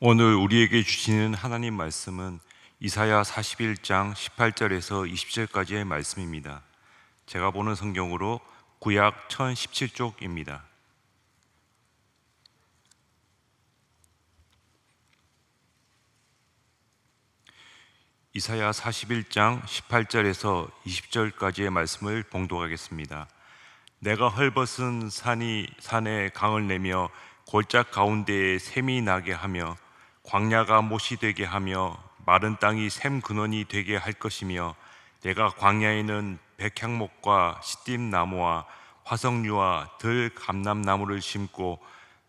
오늘 우리에게 주시는 하나님 말씀은 이사야 41장 18절에서 20절까지의 말씀입니다. 제가 보는 성경으로 구약 1017쪽입니다. 이사야 41장 18절에서 20절까지의 말씀을 봉독하겠습니다. 내가 헐벗은 산에 강을 내며 골짜 가운데에 샘이 나게 하며 광야가 못이 되게 하며 마른 땅이 샘 근원이 되게 할 것이며, 내가 광야에는 백향목과 시띠나무와 화석류와 들 감람나무를 심고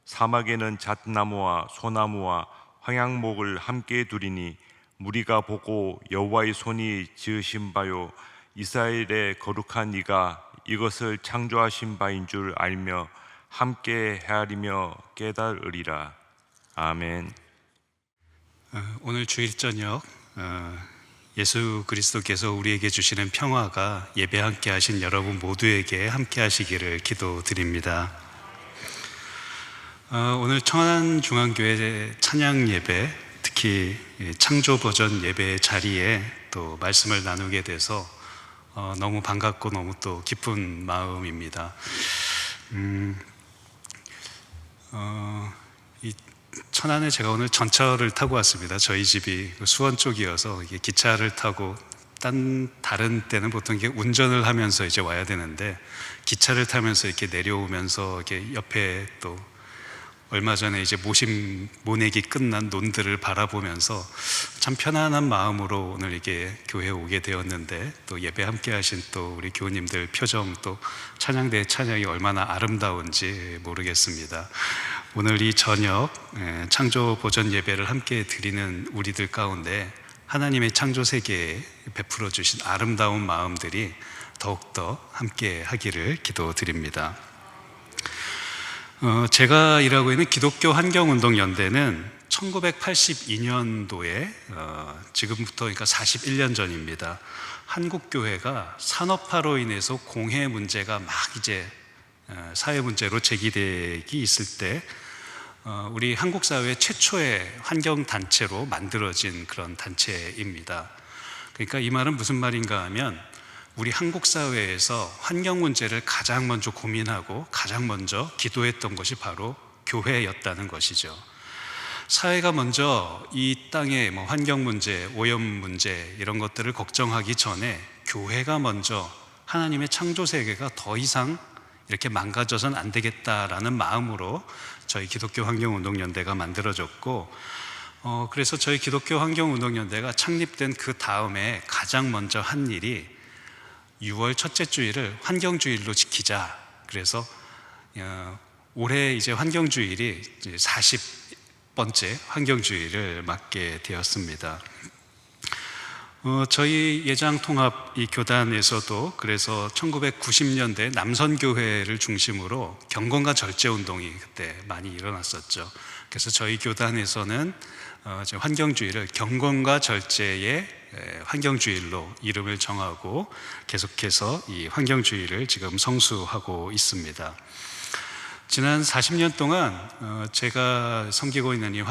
사막에는 잣나무와 소나무와 황양목을 함께 두리니, 무리가 보고 여호와의 손이 지으신 바요 이스라엘의 거룩한 이가 이것을 창조하신 바인 줄 알며 함께 헤아리며 깨달으리라. 아멘. 오늘 주일 저녁 예수 그리스도께서 우리에게 주시는 평화가 예배 함께 하신 여러분 모두에게 함께 하시기를 기도드립니다. 오늘 청안중앙교회 찬양 예배, 특히 창조 버전 예배 자리에 또 말씀을 나누게 돼서 너무 반갑고 너무 또 기쁜 마음입니다. 이 천안에 제가 오늘 전철을 타고 왔습니다. 저희 집이 수원 쪽이어서 이게 기차를 타고 다른 때는 보통 이게 운전을 하면서 이제 와야 되는데, 기차를 타면서 이렇게 내려오면서 이렇게 옆에 또 얼마 전에 이제 모내기 끝난 논들을 바라보면서 참 편안한 마음으로 오늘 이게 교회에 오게 되었는데, 또 예배 함께 하신 또 우리 교우님들 표정, 또 찬양대의 찬양이 얼마나 아름다운지 모르겠습니다. 오늘 이 저녁 창조 보전 예배를 함께 드리는 우리들 가운데 하나님의 창조 세계에 베풀어 주신 아름다운 마음들이 더욱더 함께 하기를 기도드립니다. 제가 일하고 있는 기독교 환경운동연대는 1982년도에 지금부터 그러니까 41년 전입니다. 한국교회가 산업화로 인해서 공해 문제가 막 이제 사회 문제로 제기되기 있을 때 우리 한국 사회 최초의 환경단체로 만들어진 그런 단체입니다. 그러니까 이 말은 무슨 말인가 하면, 우리 한국 사회에서 환경 문제를 가장 먼저 고민하고 가장 먼저 기도했던 것이 바로 교회였다는 것이죠. 사회가 먼저 이 땅의 환경 문제, 오염 문제 이런 것들을 걱정하기 전에 교회가 먼저 하나님의 창조 세계가 더 이상 이렇게 망가져서는 안 되겠다라는 마음으로 저희 기독교 환경운동연대가 만들어졌고, 그래서 저희 기독교 환경운동연대가 창립된 그 다음에 가장 먼저 한 일이 6월 첫째 주일을 환경주일로 지키자. 그래서 올해 이제 환경주일이 40번째 환경주일을 맞게 되었습니다. 저희 예장통합 이 교단에서도 그래서 1990년대 남선교회를 중심으로 경건과 절제운동이 그때 많이 일어났었죠. 그래서 저희 교단에서는 환경주의를 경건과 절제의 환경주일로 이름을 정하고 계속해서 이 환경주의를 지금 성수하고 있습니다. 지난 40년 동안 제가 섬기고 있는 이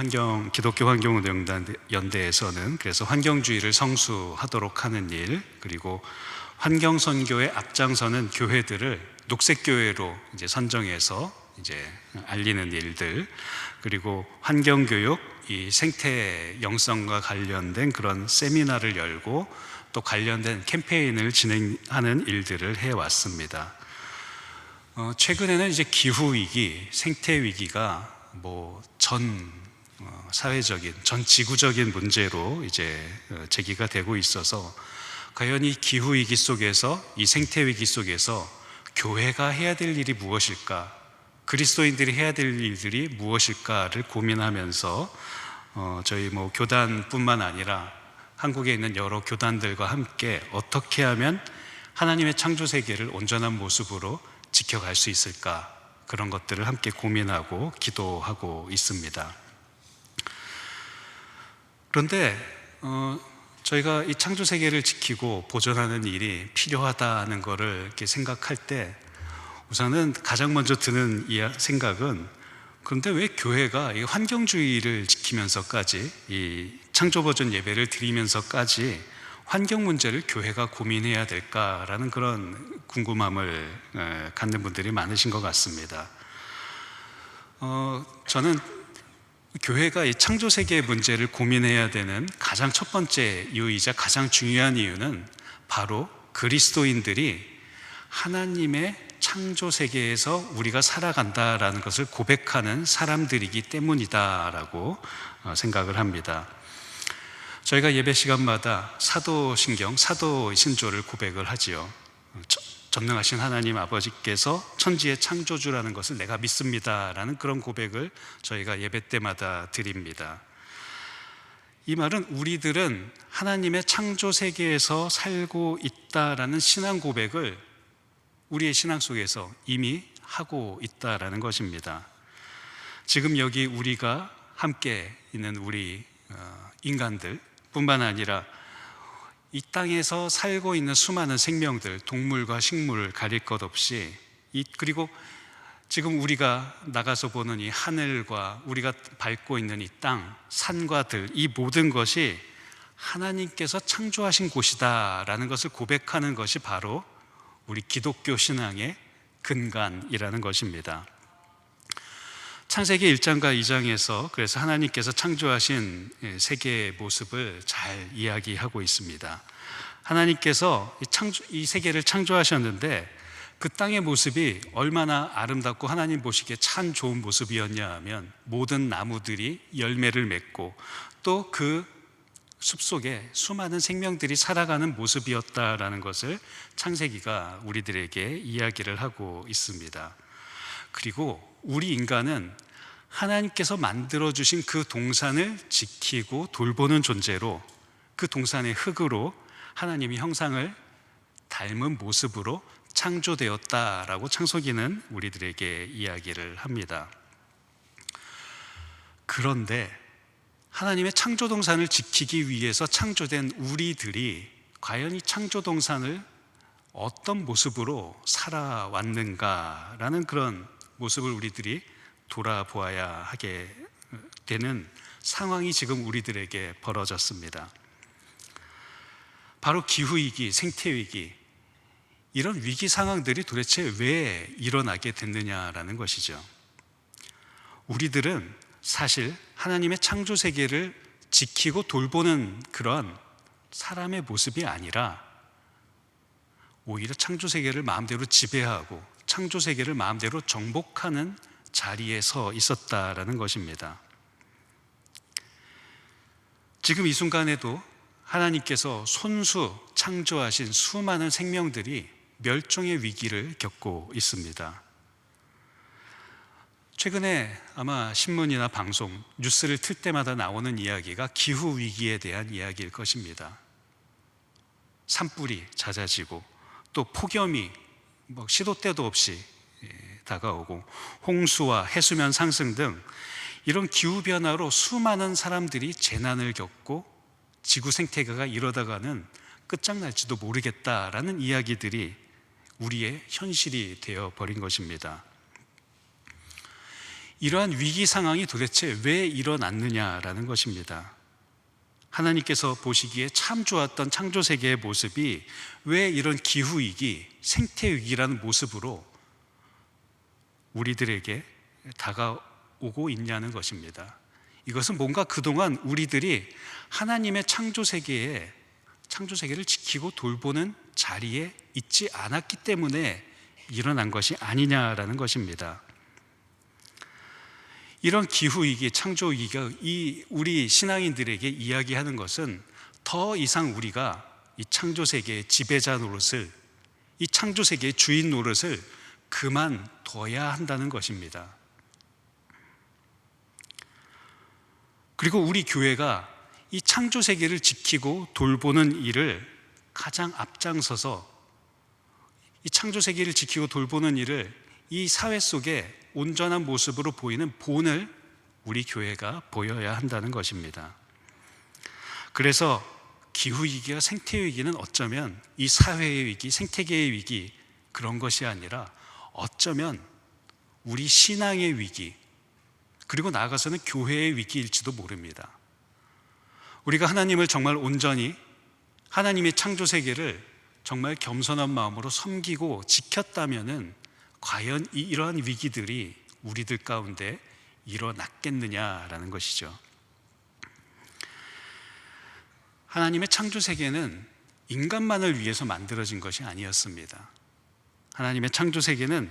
기독교 환경운동연대에서는 그래서 환경주의를 성수하도록 하는 일, 그리고 환경선교에 앞장서는 교회들을 녹색교회로 이제 선정해서 이제 알리는 일들, 그리고 환경교육, 이 생태 영성과 관련된 그런 세미나를 열고 또 관련된 캠페인을 진행하는 일들을 해왔습니다. 최근에는 이제 기후위기, 생태위기가 전 사회적인, 전 지구적인 문제로 이제 제기가 되고 있어서, 과연 이 기후위기 속에서, 이 생태위기 속에서 교회가 해야 될 일이 무엇일까, 그리스도인들이 해야 될 일들이 무엇일까를 고민하면서 저희 교단뿐만 아니라 한국에 있는 여러 교단들과 함께 어떻게 하면 하나님의 창조 세계를 온전한 모습으로 지켜갈 수 있을까, 그런 것들을 함께 고민하고 기도하고 있습니다. 그런데 저희가 이 창조 세계를 지키고 보존하는 일이 필요하다는 것을 이렇게 생각할 때, 우선은 가장 먼저 드는 이 생각은 그런데 왜 교회가 이 환경주의를 지키면서까지 이 창조버전 예배를 드리면서까지 환경 문제를 교회가 고민해야 될까라는 그런 궁금함을 갖는 분들이 많으신 것 같습니다. 저는 교회가 이 창조 세계의 문제를 고민해야 되는 가장 첫 번째 이유이자 가장 중요한 이유는 바로 그리스도인들이 하나님의 창조 세계에서 우리가 살아간다라는 것을 고백하는 사람들이기 때문이다라고 생각을 합니다. 저희가 예배 시간마다 사도신경, 사도신조를 고백을 하지요. 전능하신 하나님 아버지께서 천지의 창조주라는 것을 내가 믿습니다라는 그런 고백을 저희가 예배 때마다 드립니다. 이 말은 우리들은 하나님의 창조 세계에서 살고 있다라는 신앙 고백을 우리의 신앙 속에서 이미 하고 있다라는 것입니다. 지금 여기 우리가 함께 있는 우리 인간들 뿐만 아니라 이 땅에서 살고 있는 수많은 생명들, 동물과 식물을 가릴 것 없이 그리고 지금 우리가 나가서 보는 이 하늘과 우리가 밟고 있는 이 땅, 산과 들, 이 모든 것이 하나님께서 창조하신 곳이다라는 것을 고백하는 것이 바로 우리 기독교 신앙의 근간이라는 것입니다. 창세기 1장과 2장에서 그래서 하나님께서 창조하신 세계의 모습을 잘 이야기하고 있습니다. 하나님께서 이 세계를 창조하셨는데 그 땅의 모습이 얼마나 아름답고 하나님 보시기에 참 좋은 모습이었냐 하면 모든 나무들이 열매를 맺고 또 그 숲속에 수많은 생명들이 살아가는 모습이었다라는 것을 창세기가 우리들에게 이야기를 하고 있습니다. 그리고 우리 인간은 하나님께서 만들어주신 그 동산을 지키고 돌보는 존재로 그 동산의 흙으로 하나님의 형상을 닮은 모습으로 창조되었다라고 창세기는 우리들에게 이야기를 합니다. 그런데 하나님의 창조 동산을 지키기 위해서 창조된 우리들이 과연 이 창조 동산을 어떤 모습으로 살아왔는가라는 그런 모습을 우리들이 돌아보아야 하게 되는 상황이 지금 우리들에게 벌어졌습니다. 바로 기후위기, 생태위기, 이런 위기 상황들이 도대체 왜 일어나게 됐느냐라는 것이죠. 우리들은 사실 하나님의 창조 세계를 지키고 돌보는 그런 사람의 모습이 아니라 오히려 창조 세계를 마음대로 지배하고 창조 세계를 마음대로 정복하는 자리에 서 있었다라는 것입니다. 지금 이 순간에도 하나님께서 손수 창조하신 수많은 생명들이 멸종의 위기를 겪고 있습니다. 최근에 아마 신문이나 방송, 뉴스를 틀 때마다 나오는 이야기가 기후위기에 대한 이야기일 것입니다. 산불이 잦아지고 또 폭염이 시도 때도 없이 다가오고 홍수와 해수면 상승 등 이런 기후변화로 수많은 사람들이 재난을 겪고 지구 생태계가 이러다가는 끝장날지도 모르겠다라는 이야기들이 우리의 현실이 되어버린 것입니다. 이러한 위기 상황이 도대체 왜 일어났느냐라는 것입니다. 하나님께서 보시기에 참 좋았던 창조세계의 모습이 왜 이런 기후위기, 생태위기라는 모습으로 우리들에게 다가오고 있냐는 것입니다. 이것은 뭔가 그동안 우리들이 하나님의 창조세계를 지키고 돌보는 자리에 있지 않았기 때문에 일어난 것이 아니냐라는 것입니다. 이런 기후위기, 창조위기가 우리 신앙인들에게 이야기하는 것은 더 이상 우리가 이 창조세계의 지배자 노릇을, 이 창조세계의 주인 노릇을 그만둬야 한다는 것입니다. 그리고 우리 교회가 이 창조세계를 지키고 돌보는 일을 가장 앞장서서 이 창조세계를 지키고 돌보는 일을 이 사회 속에 온전한 모습으로 보이는 본을 우리 교회가 보여야 한다는 것입니다. 그래서 기후위기와 생태위기는 어쩌면 이 사회의 위기, 생태계의 위기 그런 것이 아니라 어쩌면 우리 신앙의 위기, 그리고 나아가서는 교회의 위기일지도 모릅니다. 우리가 하나님을 정말 온전히, 하나님의 창조 세계를 정말 겸손한 마음으로 섬기고 지켰다면은 과연 이러한 위기들이 우리들 가운데 일어났겠느냐라는 것이죠. 하나님의 창조 세계는 인간만을 위해서 만들어진 것이 아니었습니다. 하나님의 창조 세계는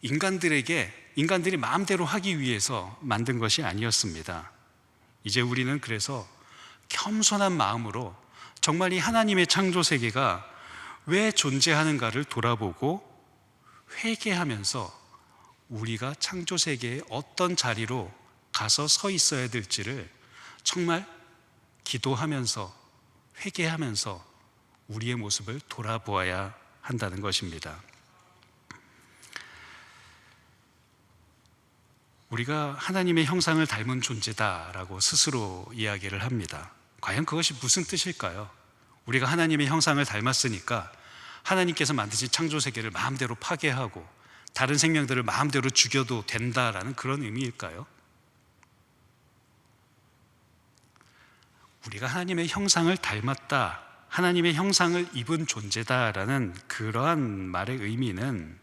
인간들이 마음대로 하기 위해서 만든 것이 아니었습니다. 이제 우리는 그래서 겸손한 마음으로 정말 이 하나님의 창조 세계가 왜 존재하는가를 돌아보고 회개하면서 우리가 창조 세계의 어떤 자리로 가서 서 있어야 될지를 정말 기도하면서 회개하면서 우리의 모습을 돌아보아야 한다는 것입니다. 우리가 하나님의 형상을 닮은 존재다라고 스스로 이야기를 합니다. 과연 그것이 무슨 뜻일까요? 우리가 하나님의 형상을 닮았으니까 하나님께서 만드신 창조 세계를 마음대로 파괴하고 다른 생명들을 마음대로 죽여도 된다라는 그런 의미일까요? 우리가 하나님의 형상을 닮았다, 하나님의 형상을 입은 존재다라는 그러한 말의 의미는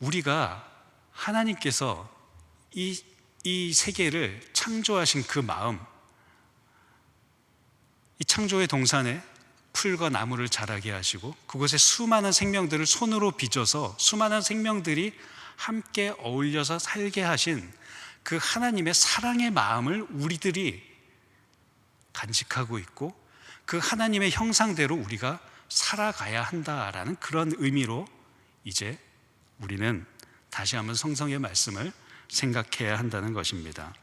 우리가 하나님께서 이 세계를 창조하신 그 마음, 이 창조의 동산에 풀과 나무를 자라게 하시고 그곳에 수많은 생명들을 손으로 빚어서 수많은 생명들이 함께 어울려서 살게 하신 그 하나님의 사랑의 마음을 우리들이 간직하고 있고 그 하나님의 형상대로 우리가 살아가야 한다라는 그런 의미로 이제 우리는 다시 한번 성경의 말씀을 생각해야 한다는 것입니다.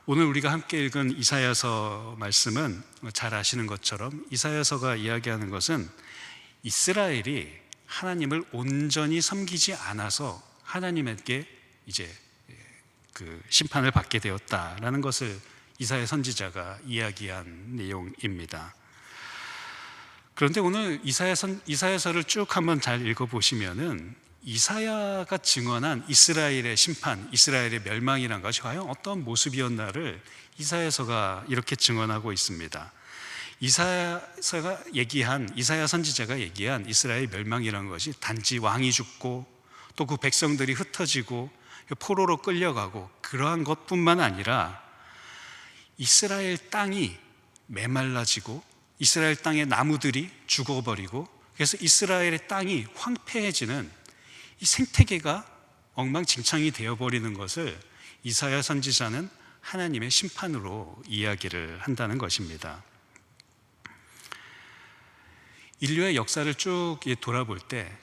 오늘 우리가 함께 읽은 이사야서 말씀은 잘 아시는 것처럼 이사야서가 이야기하는 것은 이스라엘이 하나님을 온전히 섬기지 않아서 하나님에게 이제 그 심판을 받게 되었다라는 것을 이사야 선지자가 이야기한 내용입니다. 그런데 오늘 이사야서를 쭉 한번 잘 읽어보시면은 이사야가 증언한 이스라엘의 심판, 이스라엘의 멸망이란 것이 과연 어떤 모습이었나를 이사야서가 이렇게 증언하고 있습니다. 이사야 선지자가 얘기한 이스라엘 멸망이라는 것이 단지 왕이 죽고 또 그 백성들이 흩어지고 포로로 끌려가고 그러한 것뿐만 아니라 이스라엘 땅이 메말라지고 이스라엘 땅의 나무들이 죽어버리고 그래서 이스라엘의 땅이 황폐해지는 이 생태계가 엉망진창이 되어버리는 것을 이사야 선지자는 하나님의 심판으로 이야기를 한다는 것입니다. 인류의 역사를 쭉 돌아볼 때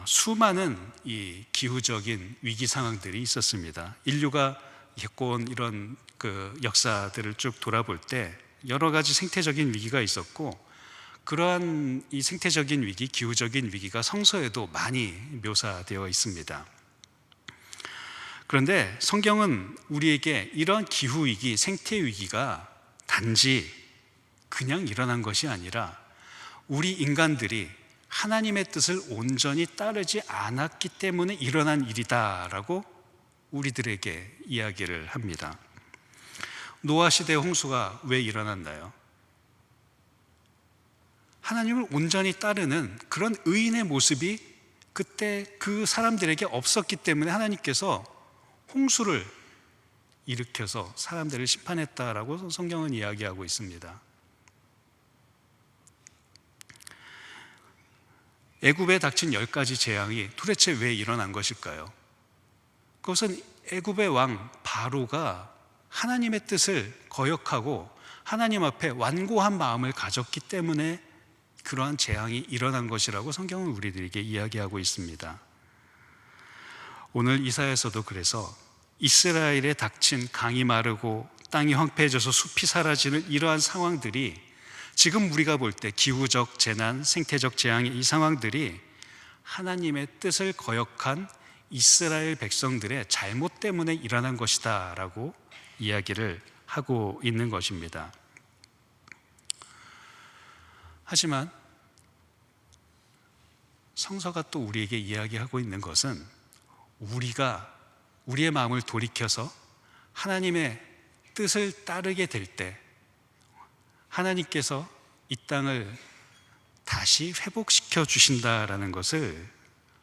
수많은 이 기후적인 위기 상황들이 있었습니다. 인류가 겪어온 이런 그 역사들을 쭉 돌아볼 때 여러 가지 생태적인 위기가 있었고 그러한 이 생태적인 위기, 기후적인 위기가 성서에도 많이 묘사되어 있습니다. 그런데 성경은 우리에게 이런 기후위기, 생태위기가 단지 그냥 일어난 것이 아니라 우리 인간들이 하나님의 뜻을 온전히 따르지 않았기 때문에 일어난 일이다라고 우리들에게 이야기를 합니다. 노아 시대 홍수가 왜 일어났나요? 하나님을 온전히 따르는 그런 의인의 모습이 그때 그 사람들에게 없었기 때문에 하나님께서 홍수를 일으켜서 사람들을 심판했다라고 성경은 이야기하고 있습니다. 애굽에 닥친 10가지 재앙이 도대체 왜 일어난 것일까요? 그것은 애굽의 왕 바로가 하나님의 뜻을 거역하고 하나님 앞에 완고한 마음을 가졌기 때문에 그러한 재앙이 일어난 것이라고 성경은 우리들에게 이야기하고 있습니다. 오늘 이사야서도 그래서 이스라엘에 닥친 강이 마르고 땅이 황폐해져서 숲이 사라지는 이러한 상황들이 지금 우리가 볼 때 기후적 재난, 생태적 재앙의 이 상황들이 하나님의 뜻을 거역한 이스라엘 백성들의 잘못 때문에 일어난 것이다 라고 이야기를 하고 있는 것입니다. 하지만 성서가 또 우리에게 이야기하고 있는 것은 우리가 우리의 마음을 돌이켜서 하나님의 뜻을 따르게 될 때 하나님께서 이 땅을 다시 회복시켜 주신다라는 것을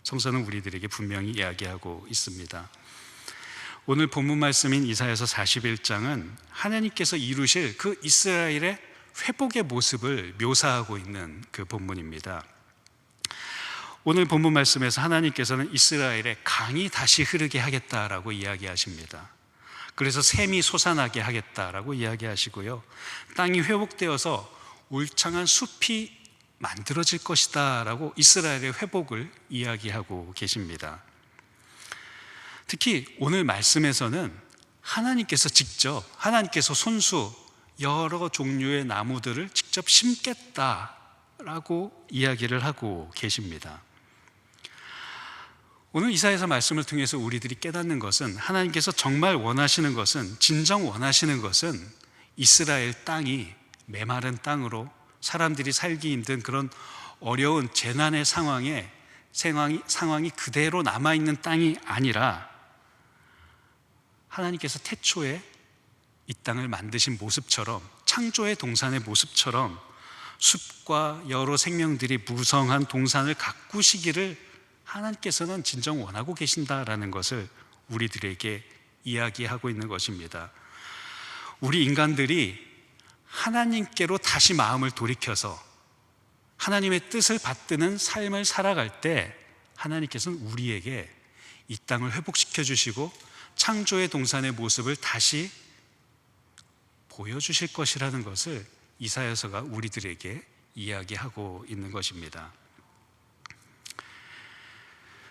성서는 우리들에게 분명히 이야기하고 있습니다. 오늘 본문 말씀인 이사야서 41장은 하나님께서 이루실 그 이스라엘의 회복의 모습을 묘사하고 있는 그 본문입니다. 오늘 본문 말씀에서 하나님께서는 이스라엘의 강이 다시 흐르게 하겠다라고 이야기하십니다. 그래서 샘이 솟아나게 하겠다라고 이야기하시고요, 땅이 회복되어서 울창한 숲이 만들어질 것이다 라고 이스라엘의 회복을 이야기하고 계십니다. 특히 오늘 말씀에서는 하나님께서 손수 여러 종류의 나무들을 직접 심겠다라고 이야기를 하고 계십니다. 오늘 이사야서 말씀을 통해서 우리들이 깨닫는 것은, 하나님께서 정말 원하시는 것은, 진정 원하시는 것은 이스라엘 땅이 메마른 땅으로 사람들이 살기 힘든 그런 어려운 재난의 상황이 그대로 남아있는 땅이 아니라 하나님께서 태초에 이 땅을 만드신 모습처럼, 창조의 동산의 모습처럼 숲과 여러 생명들이 무성한 동산을 가꾸시기를 하나님께서는 진정 원하고 계신다라는 것을 우리들에게 이야기하고 있는 것입니다. 우리 인간들이 하나님께로 다시 마음을 돌이켜서 하나님의 뜻을 받드는 삶을 살아갈 때 하나님께서는 우리에게 이 땅을 회복시켜 주시고 창조의 동산의 모습을 다시 보여주실 것이라는 것을 이사야서가 우리들에게 이야기하고 있는 것입니다.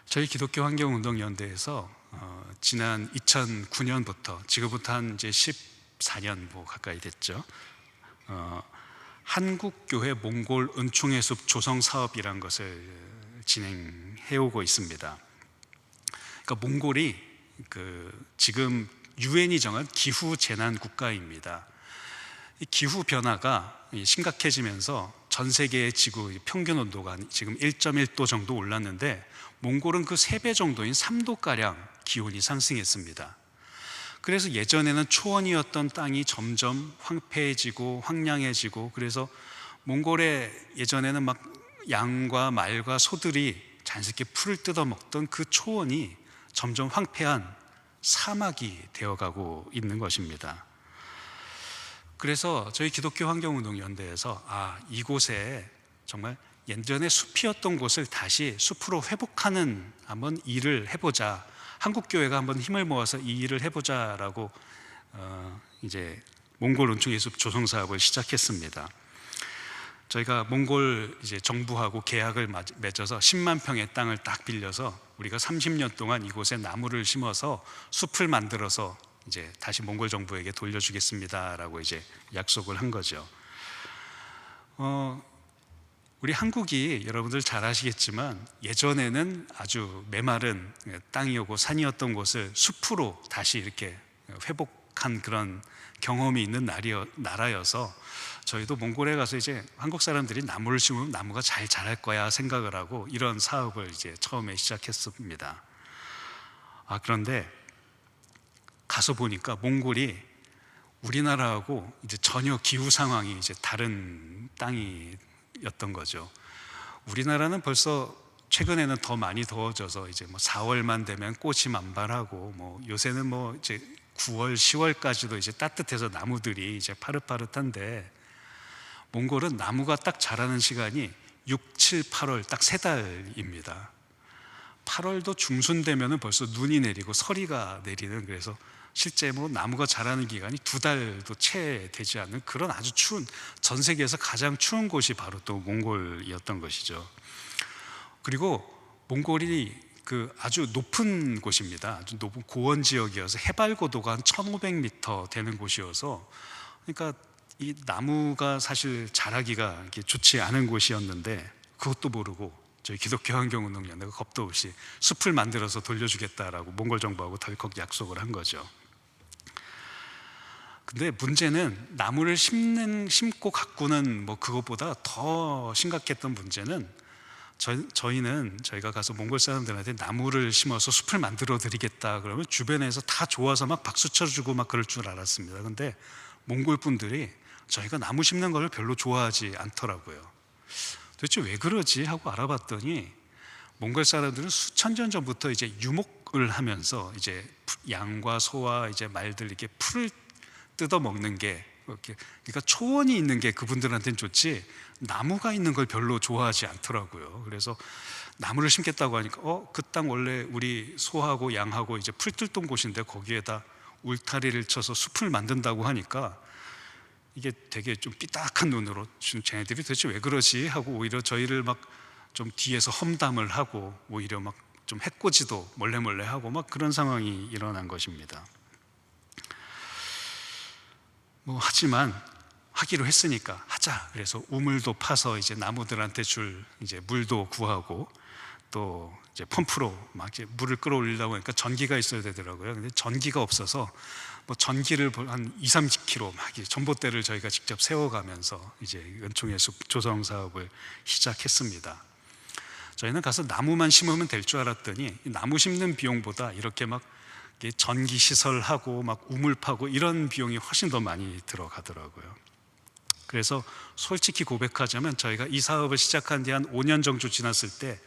저희 기독교 환경운동연대에서 지난 2009년부터 지금부터 한 이제 14년 가까이 됐죠. 한국교회 몽골 은총의 숲 조성 사업이라는 것을 진행해 오고 있습니다. 그러니까 몽골이 지금 유엔이 정한 기후 재난 국가입니다. 이 기후 변화가 심각해지면서 전 세계의 지구 평균 온도가 지금 1.1도 정도 올랐는데 몽골은 그 3배 정도인 3도가량 기온이 상승했습니다. 그래서 예전에는 초원이었던 땅이 점점 황폐해지고 황량해지고, 그래서 몽골에 예전에는 막 양과 말과 소들이 자연스럽게 풀을 뜯어먹던 그 초원이 점점 황폐한 사막이 되어가고 있는 것입니다. 그래서 저희 기독교 환경운동연대에서 이곳에 정말 예전에 숲이었던 곳을 다시 숲으로 회복하는 한번 일을 해보자, 한국교회가 한번 힘을 모아서 이 일을 해보자라고 이제 몽골 은총의 숲 조성 사업을 시작했습니다. 저희가 몽골 이제 정부하고 계약을 맺어서 10만 평의 땅을 딱 빌려서 우리가 30년 동안 이곳에 나무를 심어서 숲을 만들어서 이제 다시 몽골 정부에게 돌려주겠습니다라고 이제 약속을 한 거죠. 우리 한국이 여러분들 잘 아시겠지만 예전에는 아주 메마른 땅이었고 산이었던 곳을 숲으로 다시 이렇게 회복한 그런 경험이 있는 나라여서 저희도 몽골에 가서 이제 한국 사람들이 나무를 심으면 나무가 잘 자랄 거야 생각을 하고 이런 사업을 이제 처음에 시작했습니다. 그런데 가서 보니까 몽골이 우리나라하고 이제 전혀 기후 상황이 이제 다른 땅이었던 거죠. 우리나라는 벌써 최근에는 더 많이 더워져서 이제 4월만 되면 꽃이 만발하고 요새는 이제 9월, 10월까지도 이제 따뜻해서 나무들이 이제 파릇파릇한데 몽골은 나무가 딱 자라는 시간이 6, 7, 8월 딱 3달입니다. 8월도 중순 되면은 벌써 눈이 내리고 서리가 내리는, 그래서 실제 나무가 자라는 기간이 2달도 채 되지 않는 그런 아주 추운, 전 세계에서 가장 추운 곳이 바로 또 몽골이었던 것이죠. 그리고 몽골이 아주 높은 곳입니다. 아주 높은 고원 지역이어서 해발 고도가 한 1500m 되는 곳이어서, 그러니까 이 나무가 사실 자라기가 좋지 않은 곳이었는데 그것도 모르고 저희 기독교 환경운동연대가 겁도 없이 숲을 만들어서 돌려주겠다라고 몽골 정부하고 덜컥 약속을 한 거죠. 근데 문제는 나무를 심고 가꾸는 그것보다 더 심각했던 문제는 저희가 가서 몽골 사람들한테 나무를 심어서 숲을 만들어 드리겠다 그러면 주변에서 다 좋아서 막 박수 쳐주고 막 그럴 줄 알았습니다. 근데 몽골 분들이 저희가 나무 심는 걸 별로 좋아하지 않더라고요. 도대체 왜 그러지 하고 알아봤더니 몽골 사람들은 수천 년 전부터 이제 유목을 하면서 이제 양과 소와 이제 말들 이렇게 풀을 뜯어 먹는 게 이렇게, 그러니까 초원이 있는 게 그분들한테는 좋지 나무가 있는 걸 별로 좋아하지 않더라고요. 그래서 나무를 심겠다고 하니까 그 땅 원래 우리 소하고 양하고 이제 풀 뜯던 곳인데 거기에다 울타리를 쳐서 숲을 만든다고 하니까 이게 되게 좀 삐딱한 눈으로 쟤네들이 도대체 왜 그러지 하고 오히려 저희를 막 좀 뒤에서 험담을 하고 오히려 막 좀 해코지도 몰래 하고 막 그런 상황이 일어난 것입니다. 하지만 하기로 했으니까 하자. 그래서 우물도 파서 이제 나무들한테 줄 이제 물도 구하고 또 이제 펌프로 막 이제 물을 끌어올리려고 하니까 전기가 있어야 되더라고요. 근데 전기가 없어서 전기를 한 2, 30km 막 전봇대를 저희가 직접 세워가면서 이제 은총의 숲 조성 사업을 시작했습니다. 저희는 가서 나무만 심으면 될 줄 알았더니 나무 심는 비용보다 이렇게 막 전기 시설하고 막 우물 파고 이런 비용이 훨씬 더 많이 들어가더라고요. 그래서 솔직히 고백하자면 저희가 이 사업을 시작한 지 한 5년 정도 지났을 때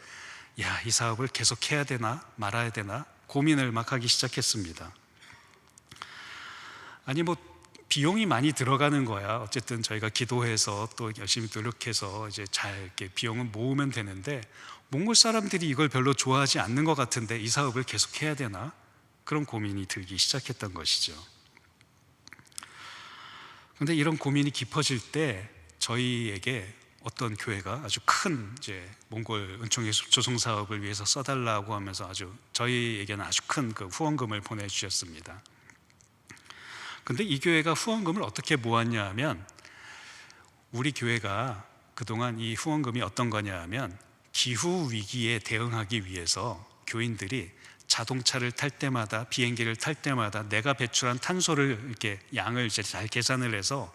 이 사업을 계속 해야 되나 말아야 되나 고민을 막 하기 시작했습니다. 아니 비용이 많이 들어가는 거야. 어쨌든 저희가 기도해서 또 열심히 노력해서 이제 잘 이렇게 비용을 모으면 되는데 몽골 사람들이 이걸 별로 좋아하지 않는 것 같은데 이 사업을 계속 해야 되나? 그런 고민이 들기 시작했던 것이죠. 그런데 이런 고민이 깊어질 때 저희에게 어떤 교회가 아주 큰 이제 몽골 은총의 숲 조성 사업을 위해서 써달라고 하면서 저희에게는 아주 큰 그 후원금을 보내주셨습니다. 근데 이 교회가 후원금을 어떻게 모았냐 하면 우리 교회가 그동안 이 후원금이 어떤 거냐 하면 기후 위기에 대응하기 위해서 교인들이 자동차를 탈 때마다 비행기를 탈 때마다 내가 배출한 탄소를 이렇게 양을 이제 잘 계산을 해서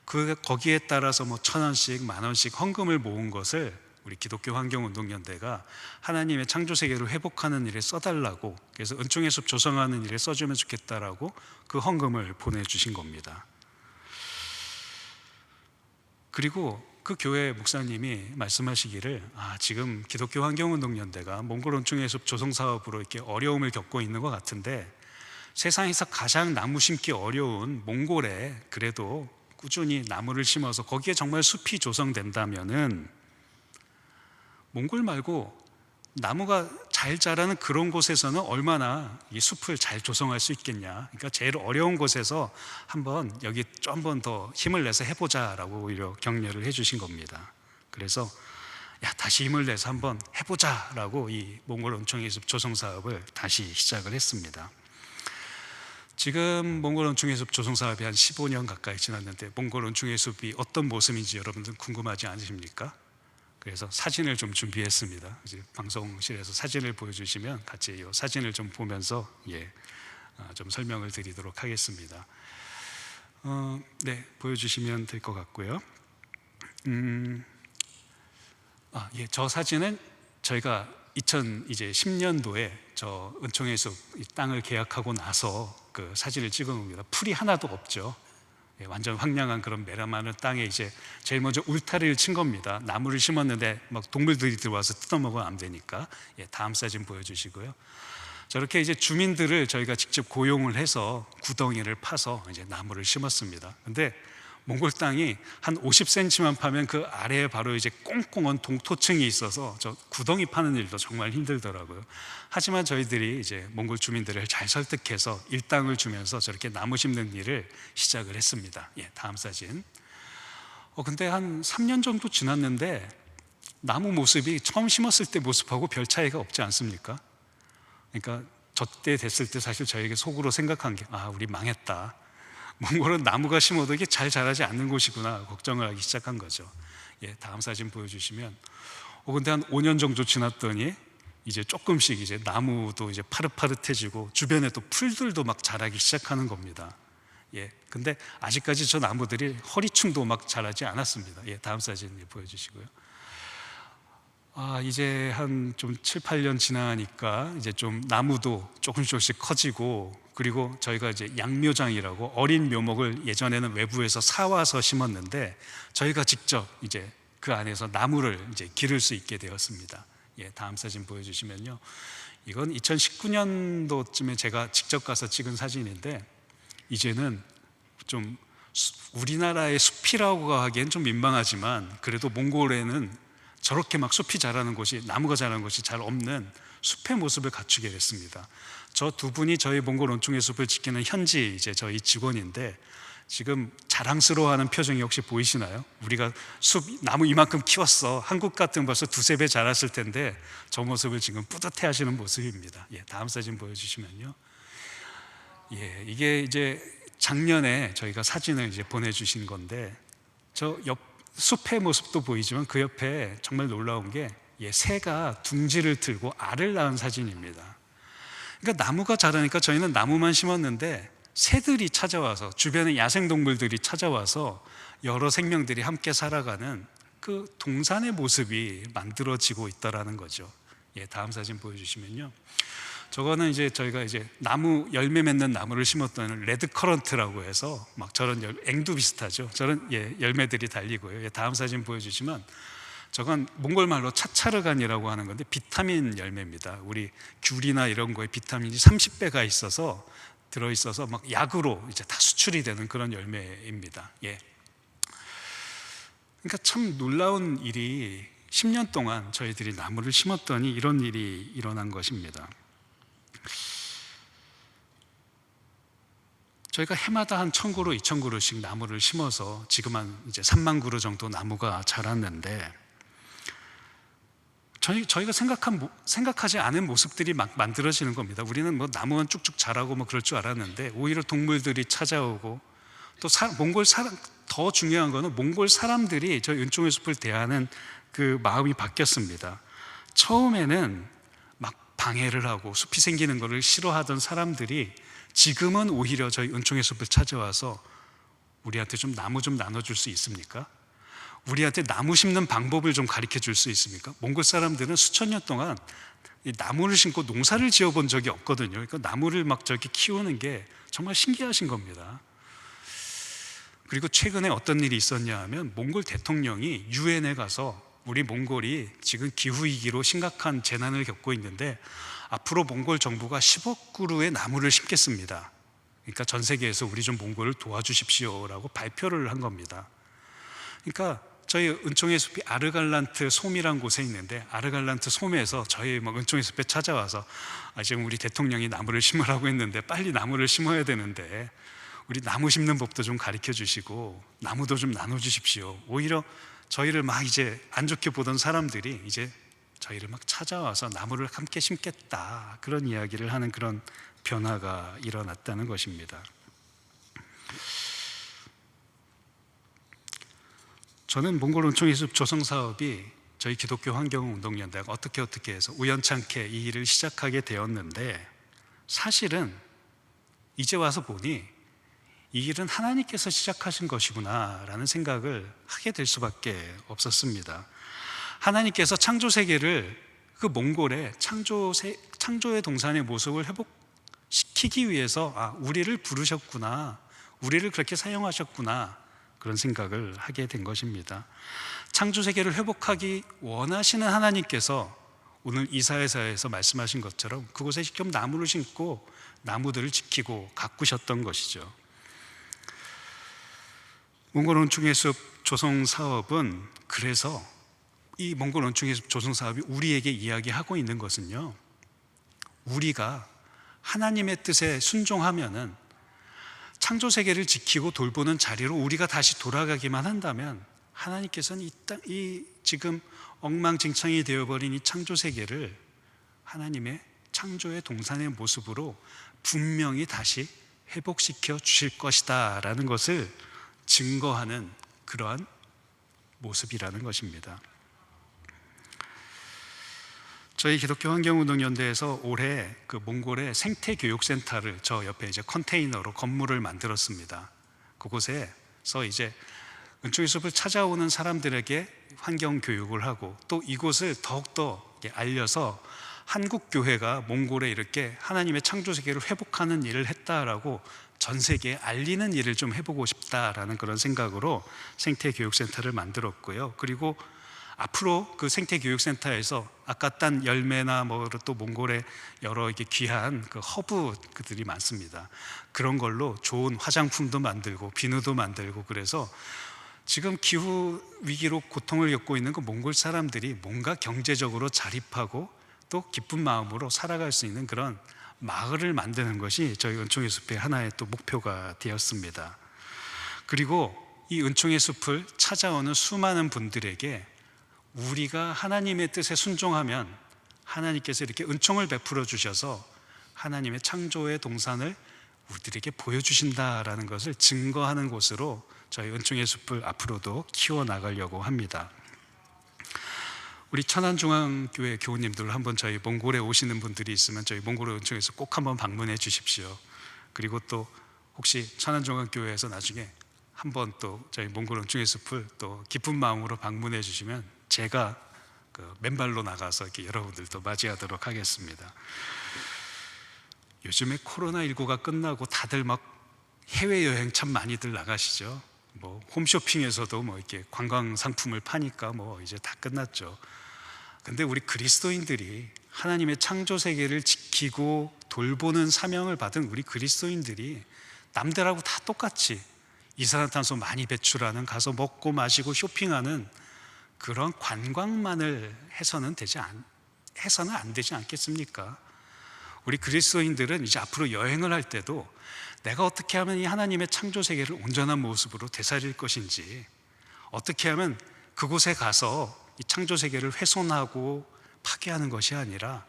거기에 따라서 1,000원씩 10,000원씩 헌금을 모은 것을 우리 기독교 환경운동연대가 하나님의 창조 세계를 회복하는 일에 써달라고, 그래서 은총의 숲 조성하는 일에 써주면 좋겠다라고 그 헌금을 보내주신 겁니다. 그리고 그 교회 목사님이 말씀하시기를 지금 기독교 환경운동연대가 몽골 은총의 숲 조성 사업으로 이렇게 어려움을 겪고 있는 것 같은데 세상에서 가장 나무 심기 어려운 몽골에 그래도 꾸준히 나무를 심어서 거기에 정말 숲이 조성된다면은 몽골 말고 나무가 잘 자라는 그런 곳에서는 얼마나 이 숲을 잘 조성할 수 있겠냐. 그러니까 제일 어려운 곳에서 여기 좀 번 더 힘을 내서 해보자라고 오히려 격려를 해주신 겁니다. 그래서 다시 힘을 내서 한번 해보자라고 이 몽골 은총의 숲 조성 사업을 다시 시작을 했습니다. 지금 몽골 은총의 숲 조성 사업이 한 15년 가까이 지났는데 몽골 은총의 숲이 어떤 모습인지 여러분들 궁금하지 않으십니까? 그래서 사진을 좀 준비했습니다. 이제 방송실에서 사진을 보여주시면 같이 이 사진을 좀 보면서 좀 설명을 드리도록 하겠습니다. 네, 보여주시면 될 것 같고요. 저 사진은 저희가 2010년도에 저 은총의 숲 땅을 계약하고 나서 그 사진을 찍은 겁니다. 풀이 하나도 없죠. 완전 황량한 그런 메라마는 땅에 이제 제일 먼저 울타리를 친 겁니다. 나무를 심었는데 막 동물들이 들어와서 뜯어먹으면 안 되니까. 다음 사진 보여주시고요. 저렇게 이제 주민들을 저희가 직접 고용을 해서 구덩이를 파서 이제 나무를 심었습니다. 근데 몽골 땅이 한 50cm만 파면 그 아래에 바로 이제 꽁꽁한 동토층이 있어서 저 구덩이 파는 일도 정말 힘들더라고요. 하지만 저희들이 이제 몽골 주민들을 잘 설득해서 일당을 주면서 저렇게 나무 심는 일을 시작을 했습니다. 다음 사진. 근데 한 3년 정도 지났는데 나무 모습이 처음 심었을 때 모습하고 별 차이가 없지 않습니까? 그러니까 저때 됐을 때 사실 저에게 속으로 생각한 게 우리 망했다. 몽골은 나무가 심어도 이게 잘 자라지 않는 곳이구나 걱정을 하기 시작한 거죠. 다음 사진 보여주시면 근데 한 5년 정도 지났더니 이제 조금씩 이제 나무도 이제 파릇파릇해지고 주변에 또 풀들도 막 자라기 시작하는 겁니다. 근데 아직까지 저 나무들이 허리충도 막 자라지 않았습니다. 다음 사진 보여주시고요. 이제 한 좀 7, 8년 지나니까 이제 좀 나무도 조금씩 커지고, 그리고 저희가 이제 양묘장이라고 어린 묘목을 예전에는 외부에서 사와서 심었는데 저희가 직접 이제 그 안에서 나무를 이제 기를 수 있게 되었습니다. 예, 다음 사진 보여주시면요. 이건 2019년도쯤에 제가 직접 가서 찍은 사진인데, 이제는 좀 우리나라의 숲이라고 하기엔 좀 민망하지만 그래도 몽골에는 저렇게 막 숲이 자라는 곳이, 나무가 자라는 곳이 잘 없는 숲의 모습을 갖추게 됐습니다. 저 두 분이 저희 몽골 원숭이 숲을 지키는 현지 이제 저희 직원인데, 지금 자랑스러워하는 표정이 혹시 보이시나요? 우리가 나무 이만큼 키웠어. 한국 같은 벌써 두세 배 자랐을 텐데 저 모습을 지금 뿌듯해하시는 모습입니다. 예, 다음 사진 보여주시면요. 예, 이게 이제 작년에 저희가 사진을 이제 보내주신 건데, 저 옆 숲의 모습도 보이지만 그 옆에 정말 놀라운 게 새가 둥지를 틀고 알을 낳은 사진입니다. 그러니까 나무가 자라니까 저희는 나무만 심었는데 새들이 찾아와서, 주변의 야생동물들이 찾아와서 여러 생명들이 함께 살아가는 그 동산의 모습이 만들어지고 있다라는 거죠. 예, 다음 사진 보여주시면요. 저거는 이제 저희가 이제 나무, 열매 맺는 나무를 심었던 레드 커런트라고 해서 막 저런 앵두 비슷하죠. 저런 열매들이 달리고요. 예, 다음 사진 보여주시면 저건 몽골 말로 차차르간이라고 하는 건데 비타민 열매입니다. 우리 귤이나 이런 거에 비타민이 30배가 있어서 들어있어서 막 약으로 이제 다 수출이 되는 그런 열매입니다. 예. 그러니까 참 놀라운 일이, 10년 동안 저희들이 나무를 심었더니 이런 일이 일어난 것입니다. 저희가 해마다 한 1,000그루, 2,000그루씩 나무를 심어서 지금 한 이제 3만 그루 정도 나무가 자랐는데, 저희가 생각하지 않은 모습들이 막 만들어지는 겁니다. 우리는 뭐 나무는 쭉쭉 자라고 뭐 그럴 줄 알았는데 오히려 동물들이 찾아오고, 또 몽골 사람, 더 중요한 거는 몽골 사람들이 저희 은총의 숲을 대하는 그 마음이 바뀌었습니다. 처음에는 막 방해를 하고 숲이 생기는 것을 싫어하던 사람들이 지금은 오히려 저희 은총의 숲을 찾아와서 우리한테 좀 나무 좀 나눠줄 수 있습니까? 우리한테 나무 심는 방법을 좀 가르쳐 줄 수 있습니까? 몽골 사람들은 수천 년 동안 이 나무를 심고 농사를 지어 본 적이 없거든요. 그러니까 나무를 막 저렇게 키우는 게 정말 신기하신 겁니다. 그리고 최근에 어떤 일이 있었냐 하면, 몽골 대통령이 유엔에 가서 우리 몽골이 지금 기후위기로 심각한 재난을 겪고 있는데 앞으로 몽골 정부가 10억 그루의 나무를 심겠습니다. 그러니까 전 세계에서 우리 좀 몽골을 도와주십시오라고 발표를 한 겁니다. 그러니까 저희 은총의 숲이 아르갈란트 솜이라는 곳에 있는데, 아르갈란트 솜에서 저희 막 은총의 숲에 찾아와서 지금 우리 대통령이 나무를 심으라고 했는데 빨리 나무를 심어야 되는데 우리 나무 심는 법도 좀 가르쳐 주시고 나무도 좀 나눠 주십시오. 오히려 저희를 막 이제 안 좋게 보던 사람들이 이제 저희를 막 찾아와서 나무를 함께 심겠다, 그런 이야기를 하는 그런 변화가 일어났다는 것입니다. 저는 몽골 은총의 숲 조성 사업이 저희 기독교 환경운동연대가 어떻게 해서 우연찮게 이 일을 시작하게 되었는데, 사실은 이제 와서 보니 이 일은 하나님께서 시작하신 것이구나 라는 생각을 하게 될 수밖에 없었습니다. 하나님께서 창조 세계를, 그 몽골의 창조의 동산의 모습을 회복시키기 위해서 우리를 부르셨구나, 우리를 그렇게 사용하셨구나, 그런 생각을 하게 된 것입니다. 창조 세계를 회복하기 원하시는 하나님께서 오늘 이사야서에서 말씀하신 것처럼 그곳에 직접 나무를 심고 나무들을 지키고 가꾸셨던 것이죠. 몽골 원숭이의 숲 조성 사업은, 그래서 이 몽골 원숭이의 숲 조성 사업이 우리에게 이야기하고 있는 것은요, 우리가 하나님의 뜻에 순종하면은 창조 세계를 지키고 돌보는 자리로 우리가 다시 돌아가기만 한다면 하나님께서는 이 지금 엉망진창이 되어버린 이 창조 세계를 하나님의 창조의 동산의 모습으로 분명히 다시 회복시켜 주실 것이다 라는 것을 증거하는 그러한 모습이라는 것입니다. 저희 기독교 환경운동연대에서 올해 그 몽골의 생태교육센터를 저 옆에 이제 컨테이너로 건물을 만들었습니다. 그곳에서 이제 은총의 숲을 찾아오는 사람들에게 환경 교육을 하고 또 이곳을 더욱더 알려서 한국 교회가 몽골에 이렇게 하나님의 창조 세계를 회복하는 일을 했다라고 전 세계에 알리는 일을 좀 해보고 싶다라는 그런 생각으로 생태교육센터를 만들었고요. 그리고 앞으로 그 생태교육센터에서 아까 딴 열매나 뭐 또 몽골의 여러 이게 귀한 그 허브들이 많습니다. 그런 걸로 좋은 화장품도 만들고 비누도 만들고, 그래서 지금 기후 위기로 고통을 겪고 있는 그 몽골 사람들이 뭔가 경제적으로 자립하고 또 기쁜 마음으로 살아갈 수 있는 그런 마을을 만드는 것이 저희 은총의 숲의 하나의 또 목표가 되었습니다. 그리고 이 은총의 숲을 찾아오는 수많은 분들에게 우리가 하나님의 뜻에 순종하면 하나님께서 이렇게 은총을 베풀어 주셔서 하나님의 창조의 동산을 우리들에게 보여주신다라는 것을 증거하는 곳으로 저희 은총의 숲을 앞으로도 키워나가려고 합니다. 우리 천안중앙교회 교우님들 한번 저희 몽골에 오시는 분들이 있으면 저희 몽골 은총에서 꼭 한번 방문해 주십시오. 그리고 또 혹시 천안중앙교회에서 나중에 한번 또 저희 몽골 은총의 숲을 또 기쁜 마음으로 방문해 주시면 제가 그 맨발로 나가서 이렇게 여러분들도 맞이하도록 하겠습니다. 요즘에 코로나19가 끝나고 다들 막 해외여행 참 많이들 나가시죠. 뭐 홈쇼핑에서도 뭐 이렇게 관광 상품을 파니까 뭐 이제 다 끝났죠. 근데 우리 그리스도인들이 하나님의 창조 세계를 지키고 돌보는 사명을 받은 우리 그리스도인들이 남들하고 다 똑같이 이산화탄소 많이 배출하는, 가서 먹고 마시고 쇼핑하는 그런 관광만을 해서는 안 되지 않겠습니까? 우리 그리스도인들은 이제 앞으로 여행을 할 때도 내가 어떻게 하면 이 하나님의 창조 세계를 온전한 모습으로 되살릴 것인지, 어떻게 하면 그곳에 가서 이 창조 세계를 훼손하고 파괴하는 것이 아니라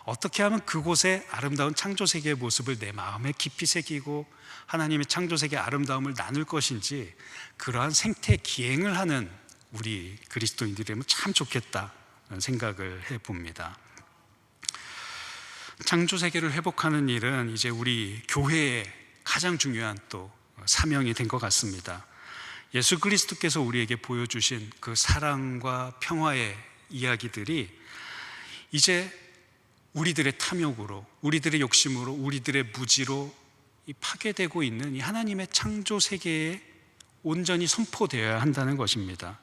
어떻게 하면 그곳의 아름다운 창조 세계의 모습을 내 마음에 깊이 새기고 하나님의 창조 세계의 아름다움을 나눌 것인지, 그러한 생태 기행을 하는 우리 그리스도인들이라면 참 좋겠다는 생각을 해봅니다. 창조 세계를 회복하는 일은 이제 우리 교회의 가장 중요한 또 사명이 된 것 같습니다. 예수 그리스도께서 우리에게 보여주신 그 사랑과 평화의 이야기들이 이제 우리들의 탐욕으로, 우리들의 욕심으로, 우리들의 무지로 이 파괴되고 있는 이 하나님의 창조 세계에 온전히 선포되어야 한다는 것입니다.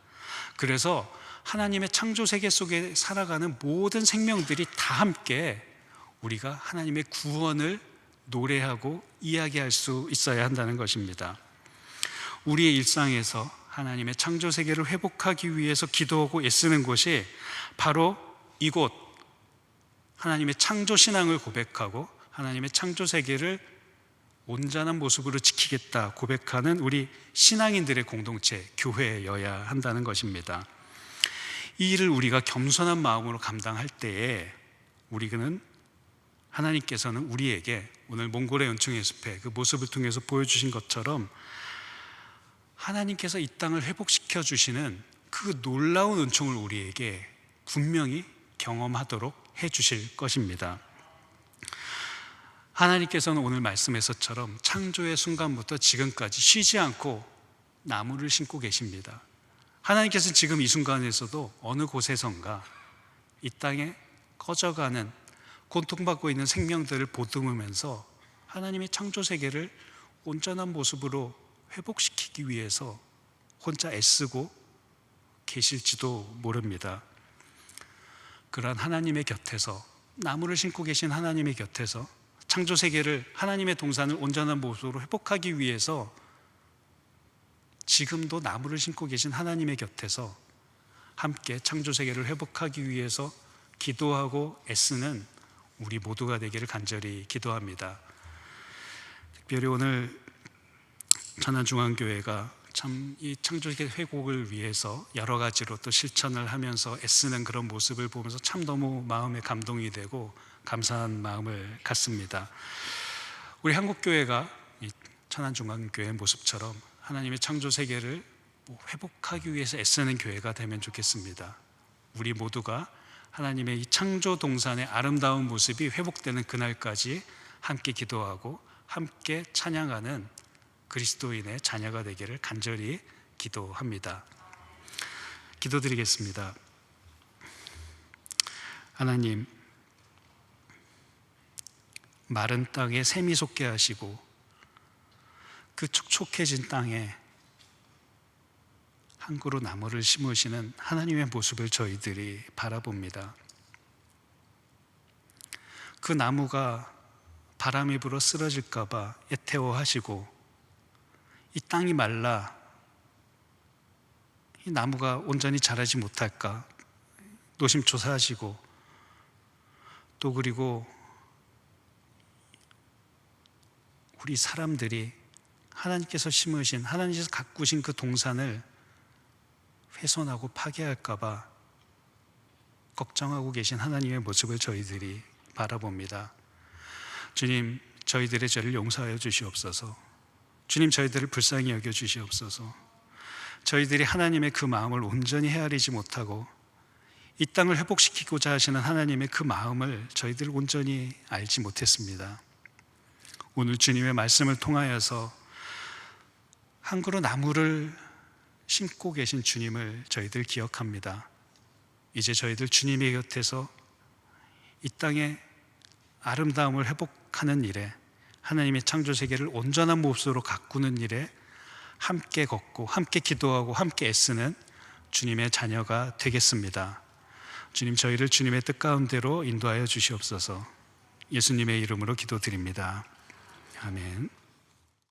그래서 하나님의 창조 세계 속에 살아가는 모든 생명들이 다 함께 우리가 하나님의 구원을 노래하고 이야기할 수 있어야 한다는 것입니다. 우리의 일상에서 하나님의 창조 세계를 회복하기 위해서 기도하고 애쓰는 곳이 바로 이곳, 하나님의 창조 신앙을 고백하고 하나님의 창조 세계를 온전한 모습으로 지키겠다 고백하는 우리 신앙인들의 공동체, 교회여야 한다는 것입니다. 이 일을 우리가 겸손한 마음으로 감당할 때에 우리는 하나님께서는 우리에게 오늘 몽골의 은총의 숲의 그 모습을 통해서 보여주신 것처럼 하나님께서 이 땅을 회복시켜 주시는 그 놀라운 은총을 우리에게 분명히 경험하도록 해 주실 것입니다. 하나님께서는 오늘 말씀에서처럼 창조의 순간부터 지금까지 쉬지 않고 나무를 심고 계십니다. 하나님께서는 지금 이 순간에서도 어느 곳에선가 이 땅에 꺼져가는, 고통받고 있는 생명들을 보듬으면서 하나님의 창조 세계를 온전한 모습으로 회복시키기 위해서 혼자 애쓰고 계실지도 모릅니다. 그러한 하나님의 곁에서, 나무를 심고 계신 하나님의 곁에서 창조 세계를, 하나님의 동산을 온전한 모습으로 회복하기 위해서 지금도 나무를 심고 계신 하나님의 곁에서 함께 창조 세계를 회복하기 위해서 기도하고 애쓰는 우리 모두가 되기를 간절히 기도합니다. 특별히 오늘 천안중앙교회가 참 이 창조세계 회복을 위해서 여러 가지로 또 실천을 하면서 애쓰는 그런 모습을 보면서 참 너무 마음에 감동이 되고 감사한 마음을 갖습니다. 우리 한국교회가 이 천안중앙교회 모습처럼 하나님의 창조세계를 회복하기 위해서 애쓰는 교회가 되면 좋겠습니다. 우리 모두가 하나님의 이 창조 동산의 아름다운 모습이 회복되는 그날까지 함께 기도하고 함께 찬양하는 그리스도인의 자녀가 되기를 간절히 기도합니다. 기도드리겠습니다. 하나님, 마른 땅에 샘이 솟게 하시고 그 촉촉해진 땅에 한 그루 나무를 심으시는 하나님의 모습을 저희들이 바라봅니다. 그 나무가 바람이 불어 쓰러질까 봐 애태워하시고, 이 땅이 말라 이 나무가 온전히 자라지 못할까 노심초사하시고, 또 그리고 우리 사람들이 하나님께서 심으신, 하나님께서 가꾸신 그 동산을 훼손하고 파괴할까 봐 걱정하고 계신 하나님의 모습을 저희들이 바라봅니다. 주님, 저희들의 죄를 용서하여 주시옵소서. 주님, 저희들을 불쌍히 여겨 주시옵소서. 저희들이 하나님의 그 마음을 온전히 헤아리지 못하고 이 땅을 회복시키고자 하시는 하나님의 그 마음을 저희들 온전히 알지 못했습니다. 오늘 주님의 말씀을 통하여서 한 그루 나무를 심고 계신 주님을 저희들 기억합니다. 이제 저희들 주님의 곁에서 이 땅의 아름다움을 회복하는 일에, 하나님의 창조 세계를 온전한 모습으로 가꾸는 일에 함께 걷고 함께 기도하고 함께 애쓰는 주님의 자녀가 되겠습니다. 주님, 저희를 주님의 뜻 가운데로 인도하여 주시옵소서. 예수님의 이름으로 기도드립니다. 아멘.